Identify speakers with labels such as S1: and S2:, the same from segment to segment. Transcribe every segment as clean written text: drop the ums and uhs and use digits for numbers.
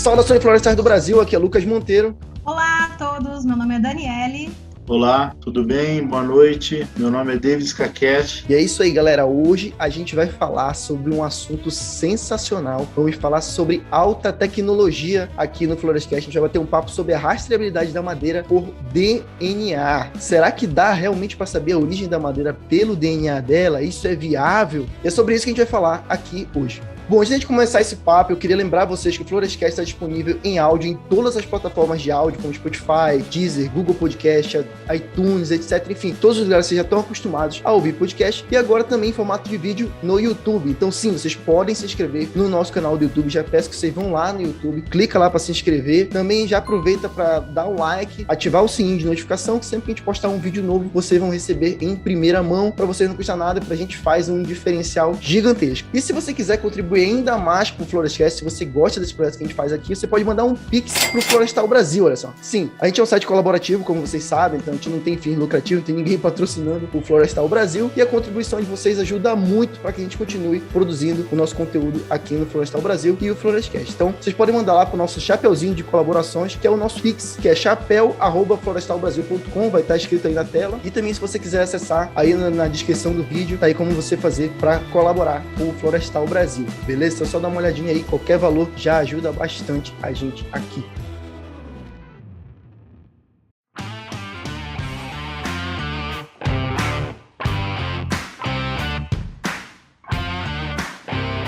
S1: Saudações florestais do Brasil, aqui é Lucas Monteiro.
S2: Olá a todos, meu nome é Daniele.
S3: Olá, tudo bem? Boa noite. Meu nome é David Scaquete.
S1: E é isso aí, galera. Hoje a gente vai falar sobre um assunto sensacional. Vamos falar sobre alta tecnologia aqui no Florescast. A gente vai bater um papo sobre a rastreabilidade da madeira por DNA. Será que dá realmente para saber a origem da madeira pelo DNA dela? Isso é viável? E é sobre isso que a gente vai falar aqui hoje. Bom, antes de começar esse papo, eu queria lembrar vocês que o Florescast está disponível em áudio em todas as plataformas de áudio, como Spotify, Deezer, Google Podcast, iTunes, etc. Enfim, todos os lugares vocês já estão acostumados a ouvir podcast e agora também em formato de vídeo no YouTube. Então sim, vocês podem se inscrever no nosso canal do YouTube. Já peço que vocês vão lá no YouTube, clica lá para se inscrever. Também já aproveita para dar um like, ativar o sininho de notificação, que sempre que a gente postar um vídeo novo, vocês vão receber em primeira mão. Para vocês não custa nada, para a gente faz um diferencial gigantesco. E se você quiser contribuir ainda mais com o Florescast, se você gosta desse projeto que a gente faz aqui, você pode mandar um Pix pro Florestal Brasil, olha só. Sim, a gente é um site colaborativo, como vocês sabem, então a gente não tem fins lucrativos, não tem ninguém patrocinando o Florestal Brasil, e a contribuição de vocês ajuda muito para que a gente continue produzindo o nosso conteúdo aqui no Florestal Brasil e o Florescast. Então, vocês podem mandar lá pro nosso chapeuzinho de colaborações, que é o nosso Pix, que é chapéu@florestalbrasil.com, vai estar escrito aí na tela, e também se você quiser acessar aí na descrição do vídeo, tá aí como você fazer para colaborar com o Florestal Brasil. Beleza? Então só dá uma olhadinha aí, qualquer valor já ajuda bastante a gente aqui.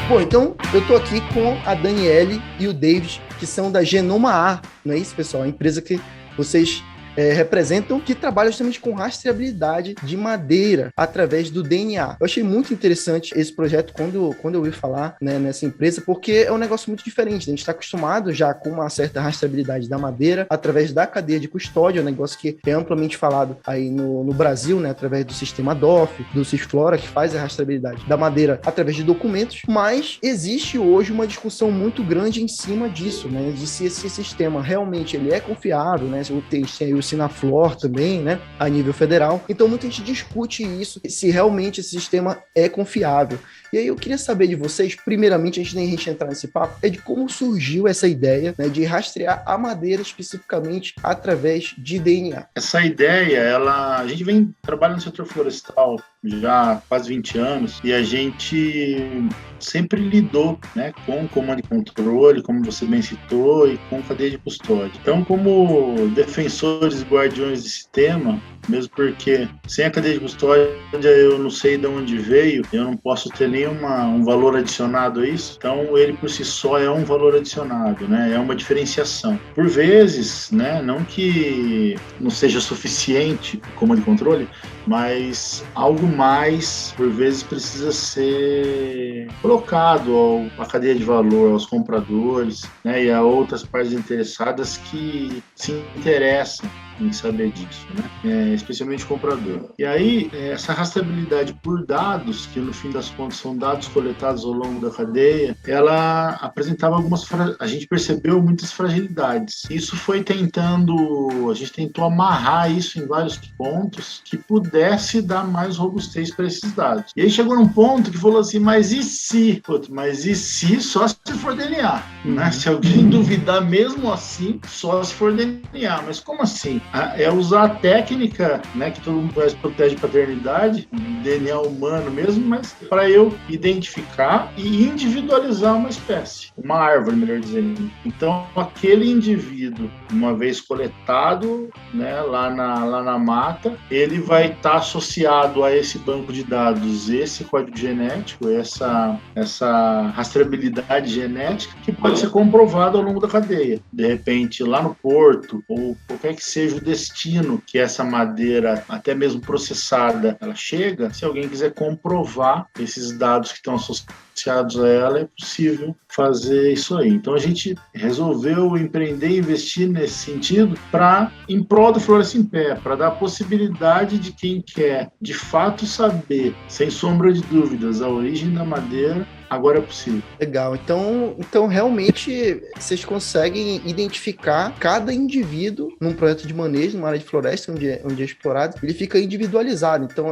S1: Bom, então eu tô aqui com a Daniele e o David, que são da Genoma A, não é isso, pessoal? A empresa que vocês representam, que trabalha justamente com rastreabilidade de madeira através do DNA. Eu achei muito interessante esse projeto quando eu ouvi falar, né, nessa empresa, porque é um negócio muito diferente. A gente está acostumado já com uma certa rastreabilidade da madeira através da cadeia de custódia, um negócio que é amplamente falado aí no Brasil, né, através do sistema DOF, do Cisflora, que faz a rastreabilidade da madeira através de documentos, mas existe hoje uma discussão muito grande em cima disso, né, de se esse sistema realmente ele é confiável, né, tem aí o Sinaflor também, né, a nível federal. Então, muita gente discute isso, se realmente esse sistema é confiável. E aí eu queria saber de vocês, primeiramente, antes de a gente entrar nesse papo, é de como surgiu essa ideia, né, de rastrear a madeira especificamente através de DNA.
S3: Essa ideia, a gente vem trabalhando no setor florestal já há quase 20 anos e a gente sempre lidou, né, com comando e controle, como você bem citou, e com cadeia de custódia. Então, como defensores e guardiões desse tema, mesmo porque sem a cadeia de custódia eu não sei de onde veio, eu não posso ter um valor adicionado a isso, então ele por si só é um valor adicionado, né? É uma diferenciação. Por vezes, né, não que não seja suficiente o comando e controle, mas algo mais, por vezes, precisa ser colocado à cadeia de valor, aos compradores, né, e a outras partes interessadas que se interessam em saber disso, né? Especialmente o comprador. E aí, essa rastreabilidade por dados, que no fim das contas são dados coletados ao longo da cadeia, ela apresentava a gente percebeu muitas fragilidades. Isso foi a gente tentou amarrar isso em vários pontos que pudesse dar mais robustez para esses dados. E aí chegou num ponto que falou assim, mas e se? Mas e se só se for DNA? Né? Se alguém duvidar mesmo assim, só se for DNA. Mas como assim? É usar a técnica, né, que todo mundo faz, protege paternidade, DNA humano mesmo, mas para eu identificar e individualizar uma espécie, uma árvore, melhor dizendo. Então, aquele indivíduo, uma vez coletado, né, lá na mata, ele vai estar associado a esse banco de dados, esse código genético, essa rastreabilidade genética, que pode ser comprovada ao longo da cadeia. De repente, lá no porto, ou qualquer que seja o destino que essa madeira, até mesmo processada, ela chega, se alguém quiser comprovar esses dados que estão associados a ela, é possível fazer isso aí. Então a gente resolveu empreender e investir nesse sentido em prol do Floresta em Pé, para dar a possibilidade de quem quer de fato saber, sem sombra de dúvidas, a origem da madeira, agora é possível.
S1: Legal. Então realmente vocês conseguem identificar cada indivíduo num projeto de manejo, numa área de floresta onde é explorado, ele fica individualizado. Então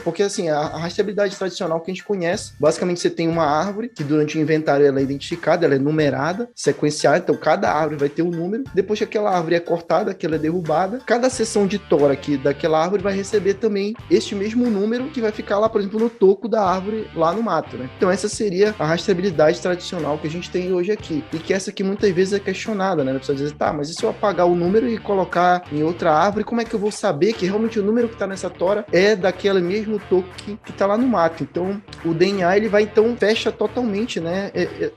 S1: porque assim, a rastreabilidade tradicional que a gente conhece, basicamente você tem uma árvore, que durante o inventário ela é identificada, ela é numerada, sequenciada, então cada árvore vai ter um número. Depois que aquela árvore é cortada, que ela é derrubada, cada seção de tora aqui daquela árvore vai receber também este mesmo número que vai ficar lá, por exemplo, no toco da árvore, lá no mato, né? Então essa seria a rastreabilidade tradicional que a gente tem hoje aqui, e que essa aqui muitas vezes é questionada, né? A pessoa diz, tá, mas e se eu apagar o número e colocar em outra árvore, como é que eu vou saber que realmente o número que está nessa tora é daquele mesmo toco que está lá no mato? Então o DNA, ele vai, então, fecha totalmente, né,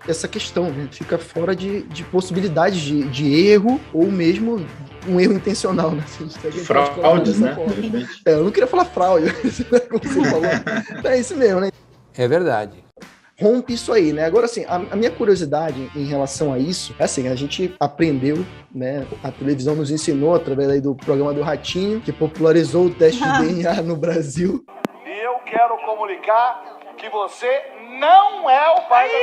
S1: essa questão, né? Fica fora de possibilidades de erro, ou mesmo um erro intencional, né?
S3: Fraudes, né?
S1: Eu não queria falar fraude, como você falou. É isso mesmo, né?
S4: É verdade.
S1: Rompe isso aí, né? Agora, assim, a minha curiosidade em relação a isso é assim, a gente aprendeu, né? A televisão nos ensinou, através aí do programa do Ratinho, que popularizou o teste de DNA no Brasil.
S5: E eu quero comunicar que você não é o pai da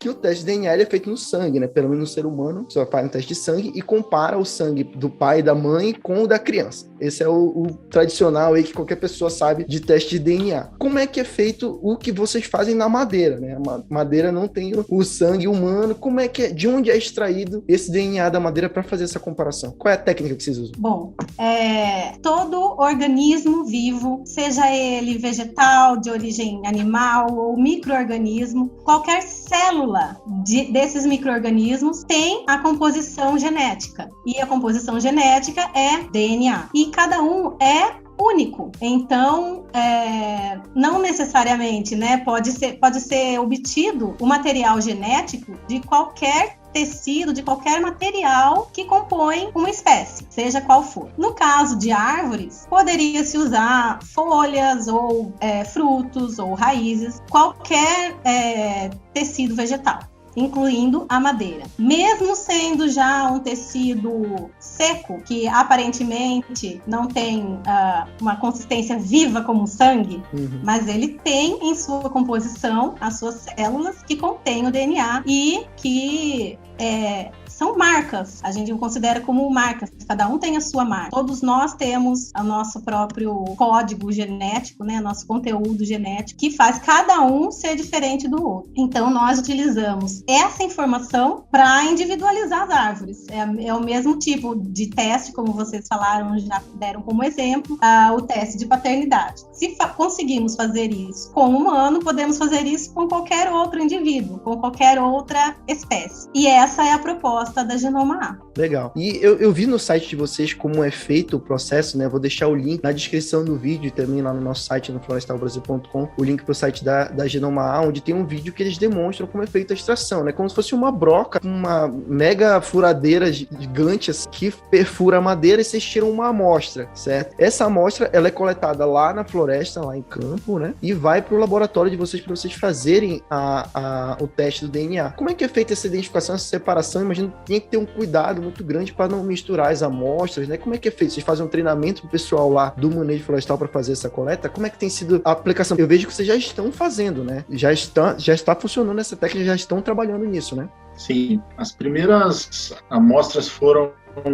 S1: que o teste de DNA ele é feito no sangue, né? Pelo menos no ser humano, você faz um teste de sangue e compara o sangue do pai e da mãe com o da criança. Esse é o tradicional aí que qualquer pessoa sabe de teste de DNA. Como é que é feito o que vocês fazem na madeira, né? A madeira não tem o sangue humano. Como é que de onde é extraído esse DNA da madeira para fazer essa comparação? Qual é a técnica que vocês usam?
S2: Bom, todo organismo vivo, seja ele vegetal, de origem animal ou micro-organismo, qualquer célula desses micro-organismos tem a composição genética. E a composição genética é DNA. E cada um é único. Então, não necessariamente, né, pode ser obtido o material genético de qualquer tecido, de qualquer material que compõe uma espécie, seja qual for. No caso de árvores, poderia-se usar folhas ou frutos ou raízes, qualquer tecido vegetal, incluindo a madeira. Mesmo sendo já um tecido seco, que aparentemente não tem uma consistência viva como o sangue, mas ele tem em sua composição as suas células que contêm o DNA e que são marcas, a gente considera como marcas, cada um tem a sua marca. Todos nós temos o nosso próprio código genético, né, nosso conteúdo genético, que faz cada um ser diferente do outro. Então, nós utilizamos essa informação para individualizar as árvores. É o mesmo tipo de teste, como vocês falaram, já deram como exemplo, o teste de paternidade. Se conseguimos fazer isso com um humano, podemos fazer isso com qualquer outro indivíduo, com qualquer outra espécie. E essa é a proposta da Genoma A.
S1: Legal. E eu vi no site de vocês como é feito o processo, né? Vou deixar o link na descrição do vídeo e também lá no nosso site, no florestalbrasil.com, o link para o site da Genoma A, onde tem um vídeo que eles demonstram como é feita a extração, né? Como se fosse uma broca, uma mega furadeira gigante assim, que perfura a madeira e vocês tiram uma amostra, certo? Essa amostra, ela é coletada lá na floresta, lá em campo, né? E vai para o laboratório de vocês para vocês fazerem o teste do DNA. Como é que é feita essa identificação, essa separação? Imagino que tem que ter um cuidado muito grande para não misturar as amostras, né? Como é que é feito? Vocês fazem um treinamento pro pessoal lá do manejo florestal para fazer essa coleta? Como é que tem sido a aplicação? Eu vejo que vocês já estão fazendo, né? Já está funcionando essa técnica, já estão trabalhando nisso, né?
S3: Sim, as primeiras amostras foram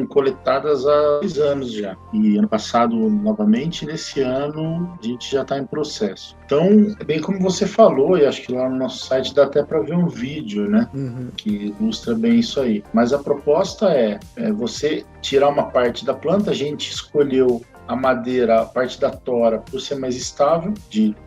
S3: coletadas há 2 anos já. E ano passado, novamente, nesse ano, a gente já está em processo. Então, bem como você falou, e acho que lá no nosso site dá até para ver um vídeo, né? Que ilustra bem isso aí. Mas a proposta é você tirar uma parte da planta. A gente escolheu a madeira, a parte da tora, por ser mais estável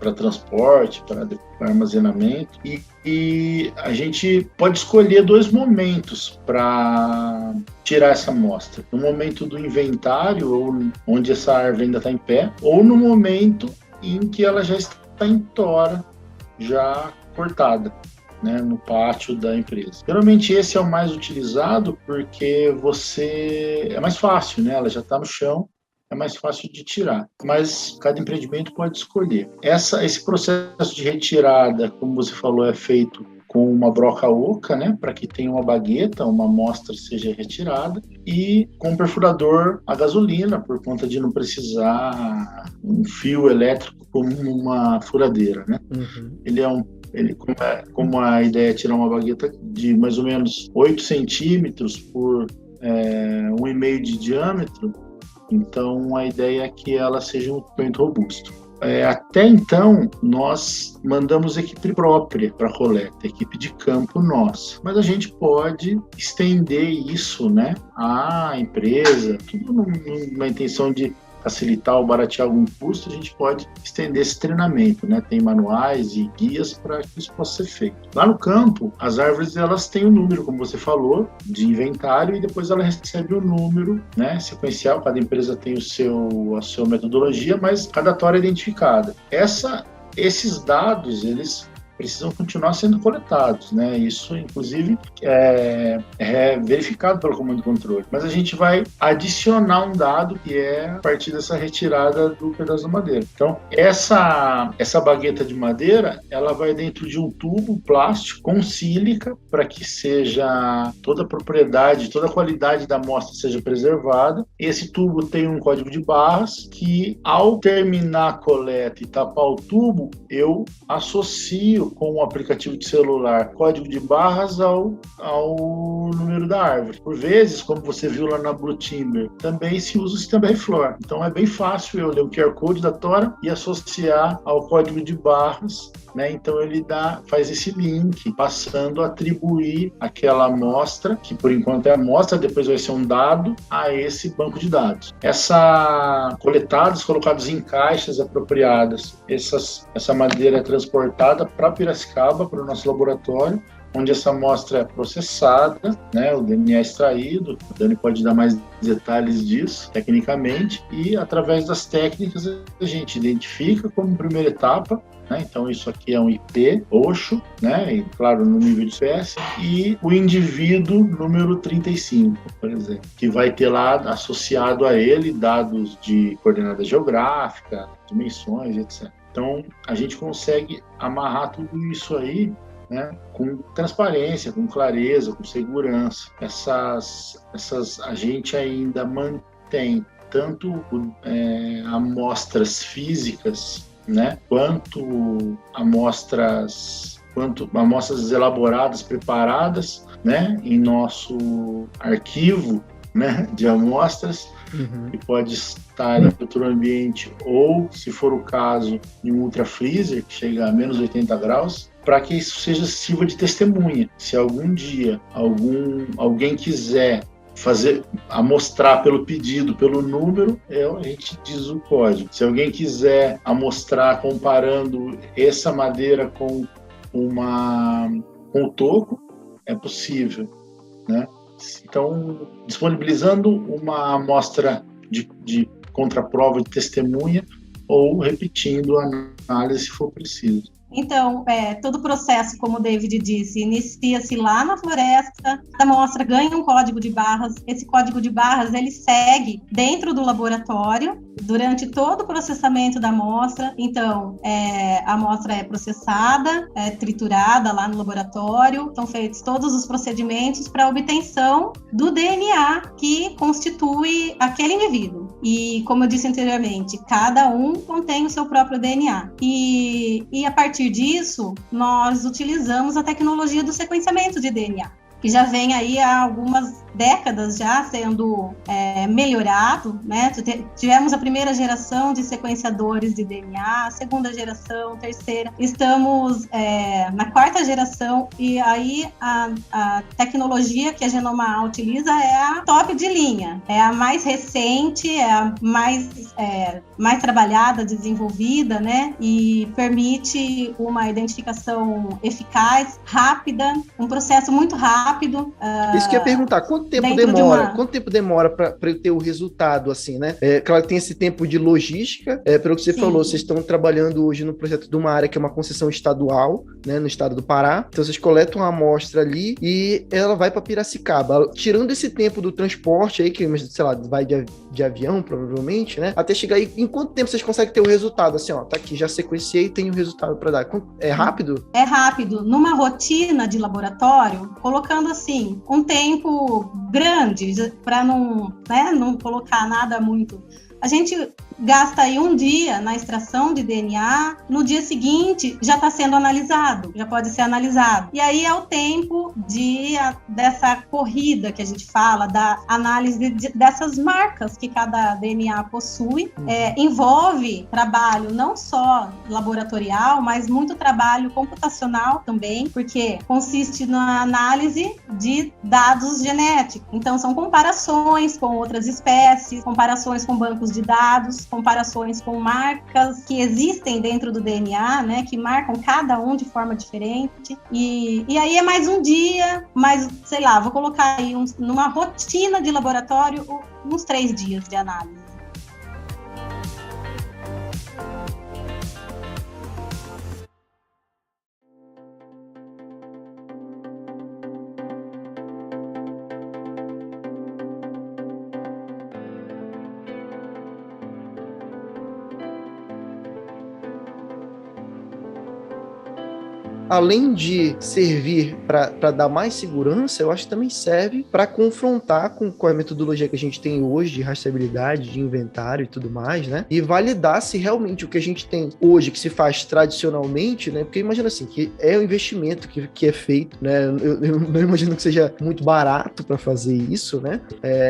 S3: para transporte, para armazenamento, e a gente pode escolher 2 momentos para tirar essa amostra. No momento do inventário, ou onde essa árvore ainda está em pé, ou no momento em que ela já está em tora, já cortada, né, no pátio da empresa. Geralmente esse é o mais utilizado porque é mais fácil, né? Ela já está no chão, é mais fácil de tirar, mas cada empreendimento pode escolher. Esse processo de retirada, como você falou, é feito com uma broca oca, né, para que tenha uma bagueta, uma amostra seja retirada, e com um perfurador a gasolina, por conta de não precisar um fio elétrico como uma furadeira, né? Como a ideia é tirar uma bagueta de mais ou menos 8 centímetros por 1,5 de diâmetro, então a ideia é que ela seja um equipamento robusto. Até então, nós mandamos equipe própria para a coleta, equipe de campo nossa. Mas a gente pode estender isso, né, à empresa, tudo numa intenção de facilitar ou baratear algum custo, a gente pode estender esse treinamento, né? Tem manuais e guias para que isso possa ser feito. Lá no campo, as árvores, elas têm um número, como você falou, de inventário, e depois ela recebe o número, né, sequencial. Cada empresa tem a sua metodologia, mas cada tora é identificada. Esses dados, eles precisam continuar sendo coletados, né? Isso, inclusive, é verificado pelo comando de controle. Mas a gente vai adicionar um dado que é a partir dessa retirada do pedaço da madeira. Então, essa bagueta de madeira, ela vai dentro de um tubo plástico com sílica para que seja toda a propriedade, toda a qualidade da amostra seja preservada. Esse tubo tem um código de barras que, ao terminar a coleta e tapar o tubo, eu associo com o aplicativo de celular código de barras ao número da árvore. Por vezes, como você viu lá na Blue Timber, também se usa o sistema RFLOR. Então é bem fácil eu ler o QR Code da tora e associar ao código de barras, né? Então ele faz esse link, passando a atribuir aquela amostra, que por enquanto é amostra, depois vai ser um dado, a esse banco de dados. Coletados, colocados em caixas apropriadas, essa madeira é transportada para Piracicaba, para o nosso laboratório, onde essa amostra é processada, né, o DNA é extraído. O Dani pode dar mais detalhes disso, tecnicamente, e através das técnicas a gente identifica como primeira etapa, né, então isso aqui é um IP roxo, né, e claro, no nível de espécie, e o indivíduo número 35, por exemplo, que vai ter lá associado a ele dados de coordenada geográfica, dimensões, etc. Então, a gente consegue amarrar tudo isso aí, né, com transparência, com clareza, com segurança. A gente ainda mantém tanto amostras físicas, né, quanto amostras elaboradas, preparadas, né, em nosso arquivo, né, de amostras, que pode estar em outro ambiente ou, se for o caso, em um ultrafreezer, que chega a menos 80 graus, para que isso sirva de testemunha. Se algum dia alguém quiser amostrar pelo pedido, pelo número, a gente diz o código. Se alguém quiser amostrar comparando essa madeira com o toco, é possível, né? Então, disponibilizando uma amostra de contraprova, de testemunha, ou repetindo a análise se for preciso.
S2: Então, todo o processo, como o David disse, inicia-se lá na floresta, a amostra ganha um código de barras, esse código de barras ele segue dentro do laboratório durante todo o processamento da amostra. Então, a amostra é processada, triturada lá no laboratório, são feitos todos os procedimentos para a obtenção do DNA que constitui aquele indivíduo. E, como eu disse anteriormente, cada um contém o seu próprio DNA. E a partir disso, nós utilizamos a tecnologia do sequenciamento de DNA, que já vem aí há algumas décadas já sendo melhorado, né? Tivemos a primeira geração de sequenciadores de DNA, a segunda geração, terceira. Estamos na quarta geração e aí a tecnologia que a Genomar utiliza é a top de linha, é a mais recente, é a mais trabalhada, desenvolvida, né? E permite uma identificação eficaz, rápida, um processo muito rápido.
S1: Isso que eu ia perguntar, quanto tempo demora para eu ter o resultado, assim, né? Claro que tem esse tempo de logística, pelo que você falou, vocês estão trabalhando hoje no projeto de uma área que é uma concessão estadual, né, no estado do Pará, então vocês coletam uma amostra ali e ela vai para Piracicaba, tirando esse tempo do transporte aí, que, sei lá, vai de avião, provavelmente, né, até chegar aí, em quanto tempo vocês conseguem ter o resultado, assim, ó, tá aqui, já sequenciei e tenho o resultado para dar, é rápido?
S2: É rápido, numa rotina de laboratório, colocando, assim, um tempo grande, para não colocar nada muito a gente gasta aí um dia na extração de DNA, no dia seguinte já está sendo analisado, já pode ser analisado. E aí é o tempo dessa corrida que a gente fala, da análise dessas marcas que cada DNA possui. Envolve trabalho não só laboratorial, mas muito trabalho computacional também, porque consiste na análise de dados genéticos. Então, são comparações com outras espécies, comparações com bancos de dados, comparações com marcas que existem dentro do DNA, né, que marcam cada um de forma diferente. E aí é mais um dia, sei lá, vou colocar aí numa rotina de laboratório uns 3 dias de análise.
S1: Além de servir para dar mais segurança, eu acho que também serve para confrontar com a metodologia que a gente tem hoje de rastreabilidade, de inventário e tudo mais, né? E validar se realmente o que a gente tem hoje, que se faz tradicionalmente, né? Porque imagina assim, que é um investimento que é feito, né? Eu não imagino que seja muito barato para fazer isso, né?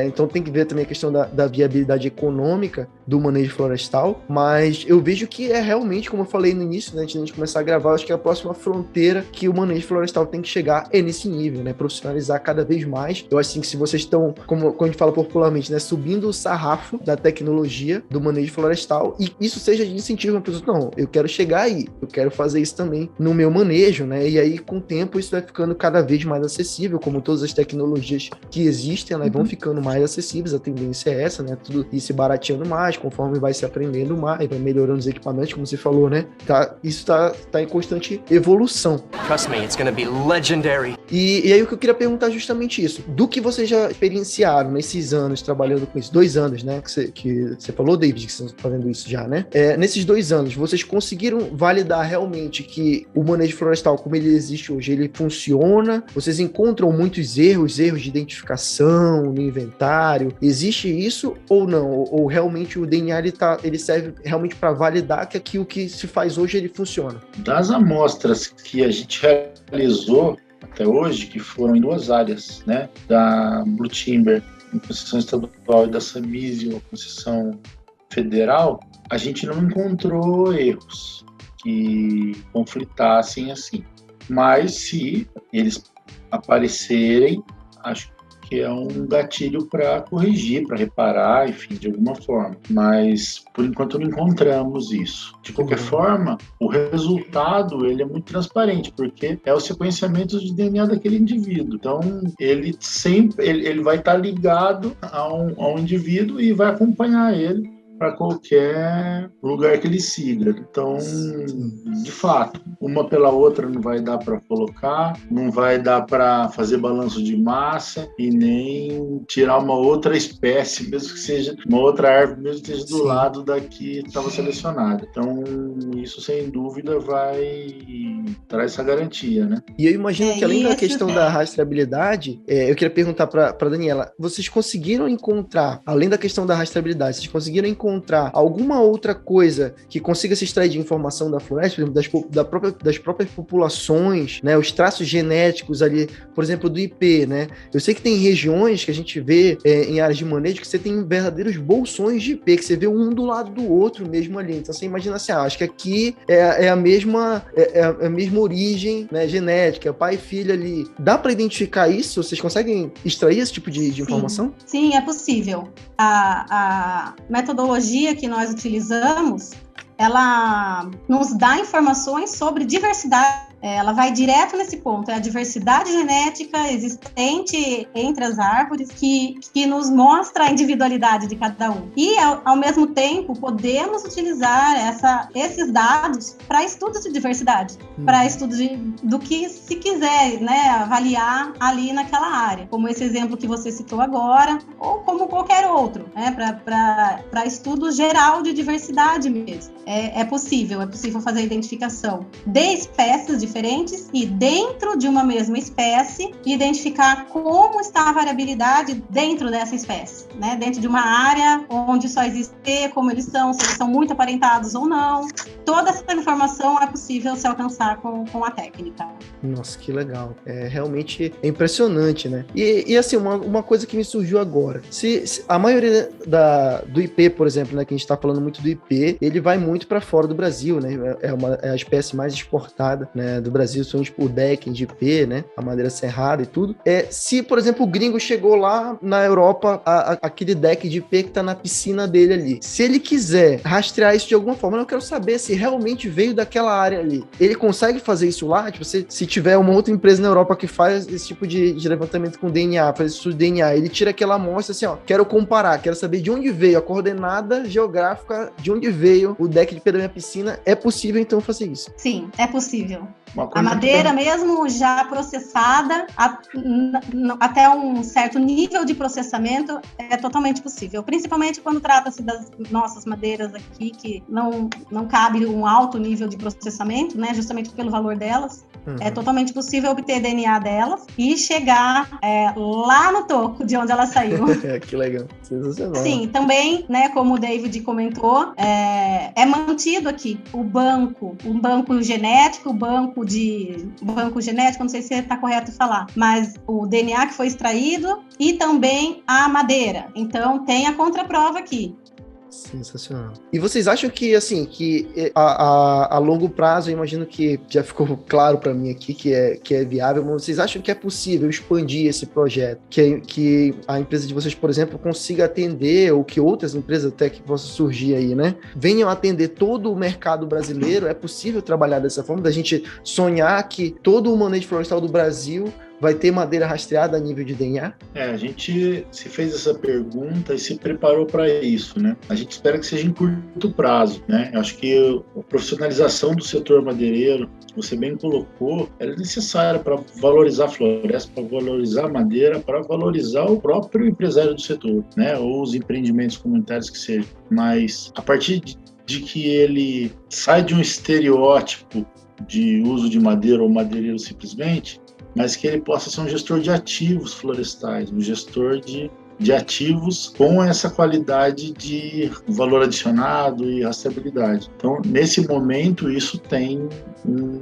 S1: Então tem que ver também a questão da viabilidade econômica do manejo florestal, mas eu vejo que é realmente, como eu falei no início, né, antes de a gente começar a gravar, acho que é a próxima fronteira que o manejo florestal tem que chegar nesse nível, né? Profissionalizar cada vez mais. Eu acho assim que se vocês estão, como a gente fala popularmente, né? Subindo o sarrafo da tecnologia do manejo florestal, e isso seja de incentivo para pessoa, não, eu quero chegar aí, eu quero fazer isso também no meu manejo, né? E aí, com o tempo, isso vai ficando cada vez mais acessível, como todas as tecnologias que existem, elas vão ficando mais acessíveis, a tendência é essa, né? Tudo ir se barateando mais, conforme vai se aprendendo mais, vai melhorando os equipamentos, como você falou, né? Isso tá em constante evolução.
S4: Trust me, it's gonna be legendary.
S1: E aí o que eu queria perguntar é justamente isso. Do que vocês já experienciaram nesses anos trabalhando com isso? 2 anos, né? Que você falou, David, que vocês estão fazendo isso já, né? Nesses 2 anos, vocês conseguiram validar realmente que o manejo florestal, como ele existe hoje, ele funciona? Vocês encontram muitos erros de identificação no inventário? Existe isso ou não? Ou realmente o DNA ele serve realmente para validar que aquilo que se faz hoje ele funciona?
S3: Das amostras que a gente realizou até hoje, que foram em 2 áreas, né, da Blue Timber, em concessão estadual, e da Samísio, concessão federal, a gente não encontrou erros que conflitassem assim. Mas se eles aparecerem, acho que é um gatilho para corrigir, para reparar, enfim, de alguma forma. Mas, por enquanto, não encontramos isso. De qualquer forma, o resultado ele é muito transparente, porque é o sequenciamento de DNA daquele indivíduo. Então, ele vai estar ligado a um indivíduo e vai acompanhar ele para qualquer lugar que ele siga. Então, de fato, uma pela outra não vai dar para colocar, não vai dar para fazer balanço de massa e nem tirar uma outra espécie, mesmo que seja uma outra árvore, mesmo que esteja do lado da que estava selecionada. Então, isso sem dúvida traz essa garantia, né?
S1: E eu imagino que além da questão da rastreabilidade, eu queria perguntar para Daniela, vocês conseguiram encontrar, além da questão da rastreabilidade, vocês conseguiram encontrar alguma outra coisa que consiga se extrair de informação da floresta, por exemplo, das próprias populações, né, os traços genéticos ali, por exemplo, do IP, né? Eu sei que tem regiões que a gente vê em áreas de manejo que você tem verdadeiros bolsões de IP, que você vê um do lado do outro mesmo ali. Então você imagina assim, acho que aqui é a mesma origem, né, genética, pai e filho ali. Dá para identificar isso? Vocês conseguem extrair esse tipo de informação?
S2: Sim, é possível. A metodologia que nós utilizamos, ela nos dá informações sobre diversidade. Ela vai direto nesse ponto, é a diversidade genética existente entre as árvores que nos mostra a individualidade de cada um. E, ao mesmo tempo, podemos utilizar esses dados para estudos de diversidade, para estudos do que se quiser, né, avaliar ali naquela área, como esse exemplo que você citou agora, ou como qualquer outro, né, para estudo geral de diversidade mesmo. É possível fazer a identificação de espécies diferentes e, dentro de uma mesma espécie, identificar como está a variabilidade dentro dessa espécie, né? Dentro de uma área onde só existe P, como eles são, se eles são muito aparentados ou não. Toda essa informação é possível se alcançar com a técnica.
S1: Nossa, que legal. Realmente é impressionante, né? E assim, uma coisa que me surgiu agora. Se a maioria do IP, por exemplo, né, que a gente está falando muito do IP, ele vai muito para fora do Brasil, né? É a espécie mais exportada, né, do Brasil, são tipo o decking de IP, né? A madeira serrada e tudo. Se, por exemplo, o gringo chegou lá na Europa, aquele deck de IP que tá na piscina dele ali. Se ele quiser rastrear isso de alguma forma, eu quero saber se realmente veio daquela área ali. Ele consegue fazer isso lá? Tipo, se tiver uma outra empresa na Europa que faz esse tipo de levantamento com DNA, faz estudo de DNA, ele tira aquela amostra assim, ó, quero comparar, quero saber de onde veio a coordenada geográfica, de onde veio o deck de IP da minha piscina. É possível, então, fazer isso?
S2: Sim, é possível. A madeira, mesmo já processada, até um certo nível de processamento, é totalmente possível. Principalmente quando trata-se das nossas madeiras aqui, que não cabe um alto nível de processamento, né, justamente pelo valor delas. Uhum. É totalmente possível obter DNA delas e chegar lá no topo de onde ela saiu.
S1: Que legal. Sensacional.
S2: Sim, também, né, como o David comentou, é mantido aqui um banco genético, banco genético, não sei se está correto falar, mas o DNA que foi extraído e também a madeira. Então, tem a contraprova aqui.
S1: Sensacional. E vocês acham que, assim, que a longo prazo, eu imagino que já ficou claro para mim aqui que é viável, mas vocês acham que é possível expandir esse projeto? Que a empresa de vocês, por exemplo, consiga atender, ou que outras empresas até que possam surgir aí, né? Venham atender todo o mercado brasileiro? É possível trabalhar dessa forma, da gente sonhar que todo o manejo florestal do Brasil vai ter madeira rastreada a nível de DNA?
S3: A gente se fez essa pergunta e se preparou para isso, né? A gente espera que seja em curto prazo, né? Eu acho que a profissionalização do setor madeireiro, você bem colocou, é necessária para valorizar a floresta, para valorizar a madeira, para valorizar o próprio empresário do setor, né? Ou os empreendimentos comunitários que sejam. Mas a partir de que ele sai de um estereótipo de uso de madeira ou madeireiro simplesmente, mas que ele possa ser um gestor de ativos florestais, um gestor de ativos com essa qualidade de valor adicionado e rastreabilidade. Então, nesse momento, isso tem um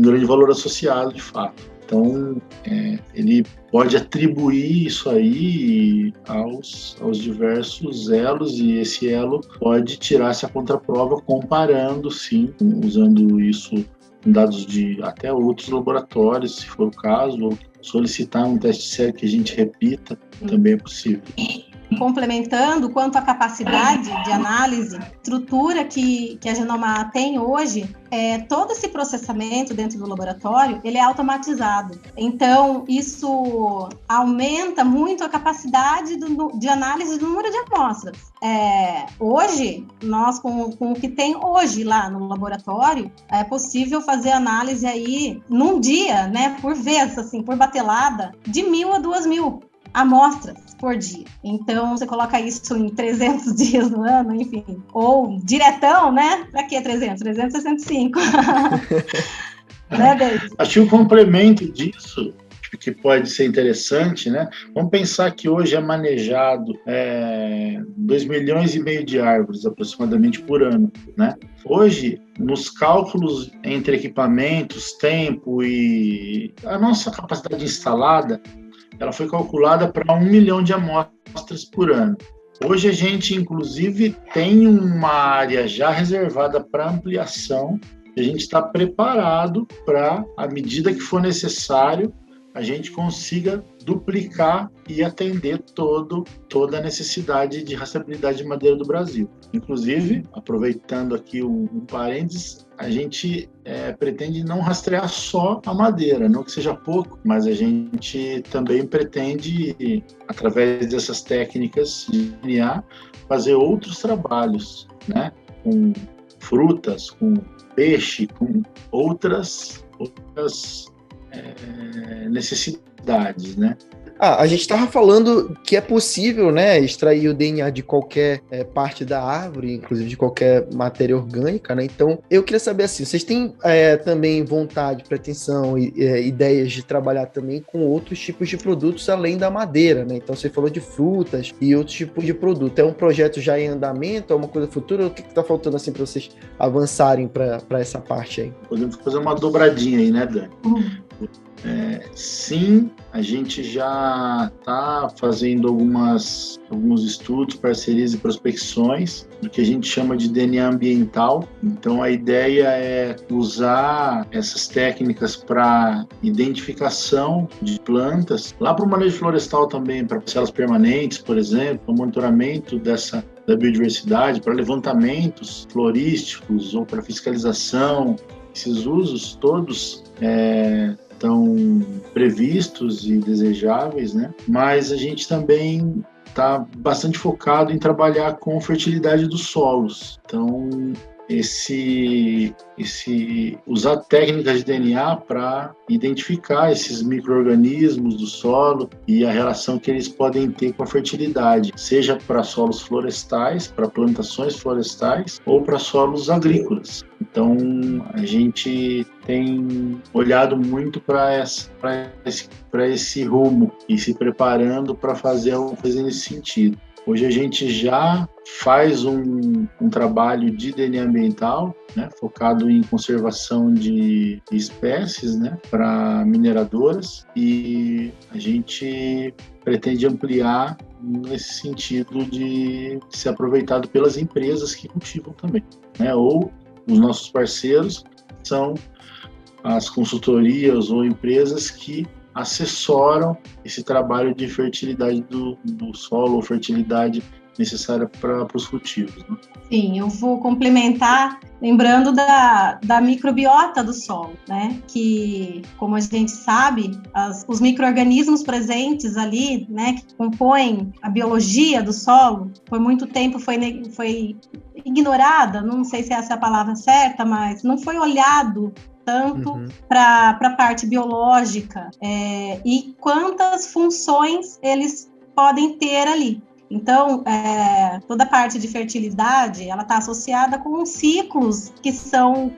S3: grande valor associado, de fato. Então, ele pode atribuir isso aí aos diversos elos, e esse elo pode tirar essa contraprova comparando, sim, usando isso dados de até outros laboratórios, se for o caso, ou solicitar um teste sério que a gente repita, também é possível.
S2: Complementando, quanto à capacidade de análise, estrutura que a Genomar tem hoje, todo esse processamento dentro do laboratório, ele é automatizado. Então, isso aumenta muito a capacidade de análise do número de amostras. Hoje, nós, com o que tem hoje lá no laboratório, é possível fazer análise aí num dia, né, por vez, assim, por batelada, de 1.000 a 2.000 amostras por dia. Então, você coloca isso em 300 dias no ano, enfim. Ou diretão, né? Pra que 300? 365. Né, David?
S3: Acho que o complemento disso, que pode ser interessante, né? Vamos pensar que hoje é manejado 2,5 milhões de árvores, aproximadamente, por ano, né? Hoje, nos cálculos entre equipamentos, tempo e a nossa capacidade instalada, ela foi calculada para 1 milhão de amostras por ano. Hoje a gente, inclusive, tem uma área já reservada para ampliação, e a gente está preparado para, à medida que for necessário, a gente consiga duplicar e atender toda a necessidade de rastreabilidade de madeira do Brasil. Inclusive, aproveitando aqui um parênteses, a gente pretende não rastrear só a madeira, não que seja pouco, mas a gente também pretende, através dessas técnicas de DNA, fazer outros trabalhos, né? Com frutas, com peixe, com outras necessidades, né?
S1: A gente estava falando que é possível, né, extrair o DNA de qualquer parte da árvore, inclusive de qualquer matéria orgânica, né? Então, eu queria saber assim, vocês têm também vontade, pretensão e ideias de trabalhar também com outros tipos de produtos além da madeira, né? Então, você falou de frutas e outros tipos de produto. É um projeto já em andamento? É uma coisa futura? O que está faltando assim para vocês avançarem para essa parte aí?
S3: Podemos fazer uma dobradinha aí, né, Dani? Sim, a gente já está fazendo alguns estudos, parcerias e prospecções do que a gente chama de DNA ambiental. Então, a ideia é usar essas técnicas para identificação de plantas, lá para o manejo florestal também, para parcelas permanentes, por exemplo, para o monitoramento da biodiversidade, para levantamentos florísticos ou para fiscalização. Esses usos todos estão previstos e desejáveis, né? Mas a gente também está bastante focado em trabalhar com fertilidade dos solos. Então, usar técnicas de DNA para identificar esses micro-organismos do solo e a relação que eles podem ter com a fertilidade, seja para solos florestais, para plantações florestais ou para solos agrícolas. Então, a gente tem olhado muito para esse rumo e se preparando para fazer algo nesse sentido. Hoje a gente já faz um trabalho de DNA ambiental, né, focado em conservação de espécies, né, para mineradoras, e a gente pretende ampliar nesse sentido de ser aproveitado pelas empresas que cultivam também, né, ou os nossos parceiros são as consultorias ou empresas que assessoram esse trabalho de fertilidade do solo, ou fertilidade necessária para os cultivos, né?
S2: Sim, eu vou complementar lembrando da microbiota do solo, né? Que, como a gente sabe, os micro-organismos presentes ali, né, que compõem a biologia do solo, por muito tempo foi ignorada, não sei se essa é a palavra certa, mas não foi olhado tanto para a parte biológica e quantas funções eles podem ter ali. Então, toda a parte de fertilidade, ela está associada com ciclos que são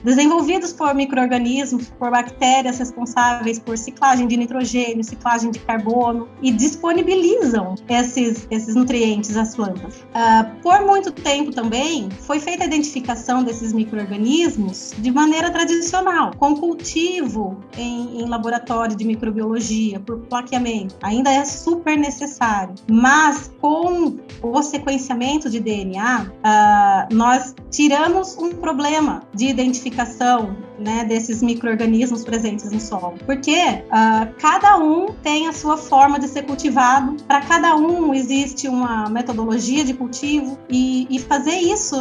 S2: desenvolvidos por micro-organismos, por bactérias responsáveis por ciclagem de nitrogênio, ciclagem de carbono, e disponibilizam esses nutrientes às plantas. Por muito tempo também, foi feita a identificação desses micro-organismos de maneira tradicional, com cultivo em laboratório de microbiologia, por plaqueamento. Ainda é super necessário, mas com o sequenciamento de DNA, nós tiramos um problema de identificação, né, desses micro-organismos presentes no solo, porque cada um tem a sua forma de ser cultivado, para cada um existe uma metodologia de cultivo, e fazer isso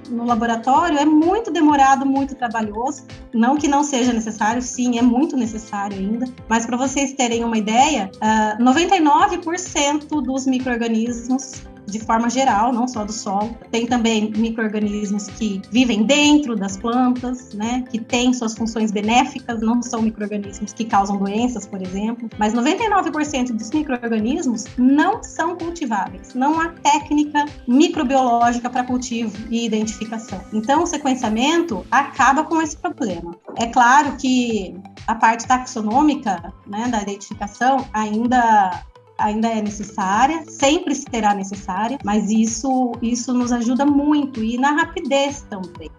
S2: no laboratório é muito demorado, muito trabalhoso. Não que não seja necessário, sim, é muito necessário ainda, mas para vocês terem uma ideia, 99% dos micro-organismos, de forma geral, não só do solo, tem também micro-organismos que vivem dentro das plantas, né, que têm suas funções benéficas, não são micro-organismos que causam doenças, por exemplo, mas 99% dos micro-organismos não são cultiváveis, não há técnica microbiológica para cultivo e identificação. Então, o sequenciamento acaba com esse problema. É claro que a parte taxonômica, né, da identificação ainda é necessária, sempre será necessária, mas isso nos ajuda muito, e na rapidez também,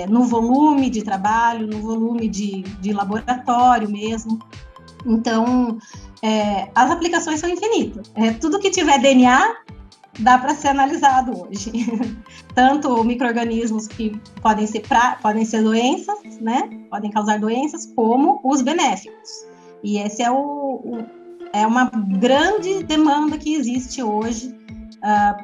S2: no volume de trabalho, no volume de laboratório mesmo. Então, as aplicações são infinitas. Tudo que tiver DNA dá para ser analisado hoje. Tanto micro-organismos que podem ser doenças, né? Podem causar doenças, como os benéficos. E esse é uma grande demanda que existe hoje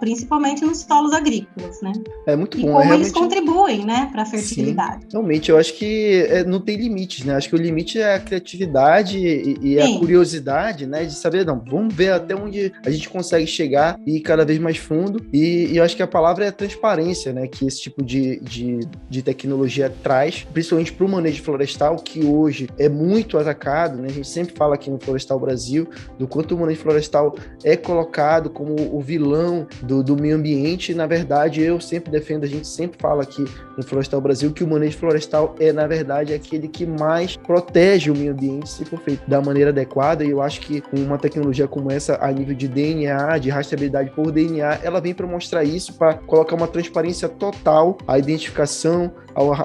S2: principalmente nos solos agrícolas, né?
S1: É muito
S2: E
S1: bom.
S2: como eles contribuem, né, para a fertilidade.
S1: Sim, realmente, eu acho que não tem limites, né? Acho que o limite é a criatividade e a curiosidade, né? De saber, não, vamos ver até onde a gente consegue chegar e ir cada vez mais fundo. E eu acho que a palavra é a transparência, né? Que esse tipo de tecnologia traz, principalmente para o manejo florestal, que hoje é muito atacado, né? A gente sempre fala aqui no Florestal Brasil do quanto o manejo florestal é colocado como o vilão do meio ambiente. Na verdade, eu sempre defendo, a gente sempre fala aqui no Florestal Brasil que o manejo florestal é, na verdade, aquele que mais protege o meio ambiente se for feito da maneira adequada, e eu acho que uma tecnologia como essa, a nível de DNA, de rastreabilidade por DNA, ela vem para mostrar isso, para colocar uma transparência total à identificação,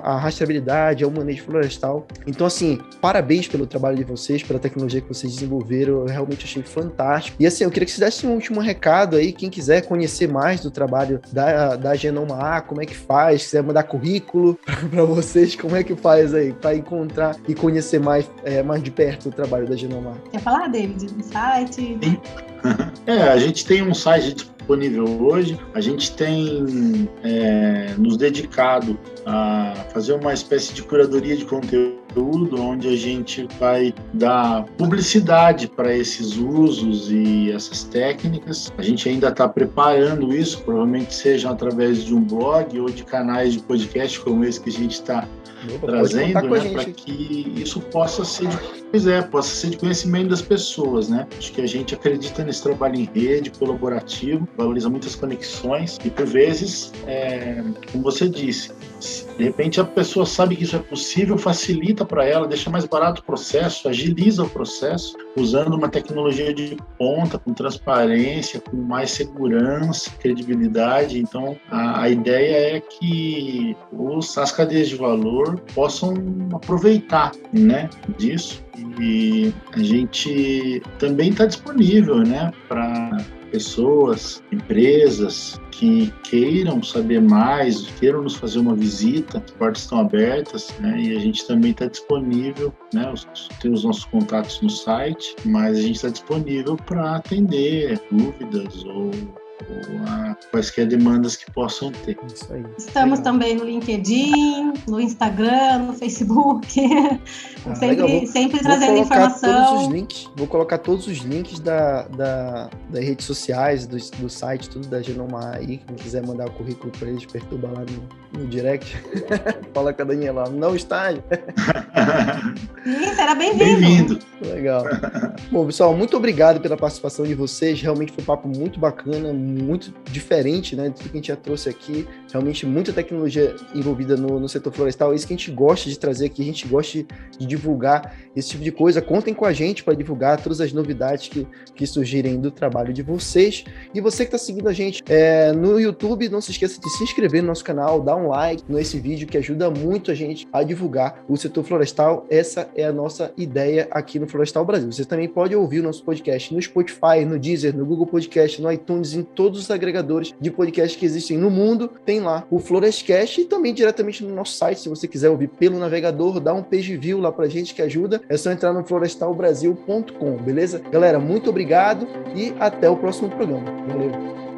S1: à rastreabilidade, ao manejo florestal. Então, assim, parabéns pelo trabalho de vocês, pela tecnologia que vocês desenvolveram, eu realmente achei fantástico. E assim, eu queria que vocês dessem um último recado aí, quem quiser conhecer mais do trabalho da Genoma A, como é que faz, quiser mandar currículo para vocês, como é que faz aí, para encontrar e conhecer mais de perto o trabalho da Genoma A?
S2: Quer falar, David, do site?
S3: Sim. A gente tem um site disponível hoje, a gente tem nos dedicado a fazer uma espécie de curadoria de conteúdo, onde a gente vai dar publicidade para esses usos e essas técnicas. A gente ainda está preparando isso, provavelmente seja através de um blog ou de canais de podcast como esse que a gente está trazendo, né, para que isso possa ser de conhecimento das pessoas, né? Acho que a gente acredita nesse trabalho em rede, colaborativo, valoriza muitas conexões e, por vezes, como você disse, de repente a pessoa sabe que isso é possível, facilita para ela, deixa mais barato o processo, agiliza o processo, usando uma tecnologia de ponta, com transparência, com mais segurança, credibilidade. Então, a ideia é que as cadeias de valor possam aproveitar, né, disso. E a gente também está disponível, né, para pessoas, empresas que queiram saber mais, queiram nos fazer uma visita, as portas estão abertas, né? E a gente também está disponível, né? Tem os nossos contatos no site, mas a gente está disponível para atender dúvidas ou a quaisquer demandas que possam ter.
S1: Isso aí.
S2: Estamos também no LinkedIn, no Instagram, no Facebook, sempre trazendo informação.
S1: Vou colocar todos os links das redes sociais, do site, tudo da Genoma aí, quem quiser mandar o currículo para eles, perturba lá no direct. Fala com a Daniela, não estágio.
S2: Sim, será bem-vindo.
S3: Bem-vindo.
S1: Legal. Bom, pessoal, muito obrigado pela participação de vocês, realmente foi um papo muito bacana, muito diferente, né, de tudo que a gente já trouxe aqui, realmente muita tecnologia envolvida no setor florestal, é isso que a gente gosta de trazer aqui, a gente gosta de divulgar esse tipo de coisa. Contem com a gente para divulgar todas as novidades que surgirem do trabalho de vocês. E você que está seguindo a gente no YouTube, não se esqueça de se inscrever no nosso canal, dar um like nesse vídeo que ajuda muito a gente a divulgar o setor florestal. Essa é a nossa ideia aqui no Florestal Brasil. Você também pode ouvir o nosso podcast no Spotify, no Deezer, no Google Podcast, no iTunes, em todos os agregadores de podcast que existem no mundo. Tem lá o Florescast e também diretamente no nosso site, se você quiser ouvir pelo navegador, dá um page view lá pra gente que ajuda. É só entrar no florestalbrasil.com, beleza? Galera, muito obrigado e até o próximo programa. Valeu!